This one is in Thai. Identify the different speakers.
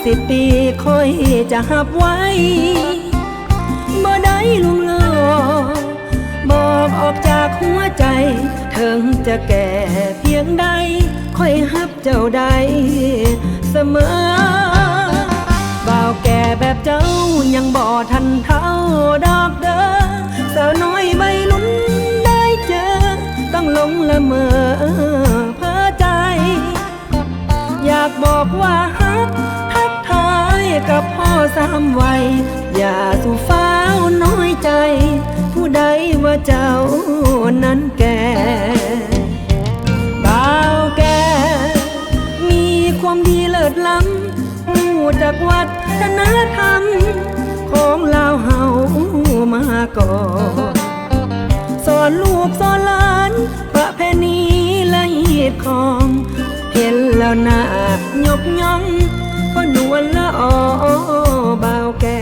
Speaker 1: 50 ปีค่อยจะหับไว้บ่ได้ลุงลอบอกออกจากหัวใจถึงจะแก่เพียงใดค่อยหับเจ้าใดเสมอบ่าวแก่แบบเจ้ายังบ่ทันเท่าดอกเด้อสาวน้อยใบลุ้นได้เจอต้องหลงละเมอเพ้อใจอยากบอกว่าฮักทักทายกับพ่อสามวัยอย่าสู่ฟ้าวน้อยใจผู้ใดว่าเจ้านั้นแก่บ่าวแก่มีความดีเลิศล้ำรู้จากวัฒนธรรมของลาวเฮามาก่อนสอนลูกสอนหลานประเพณีและฮีตของเห็นแล้วน่ายกย่องก็นวลละออบ่าวแก่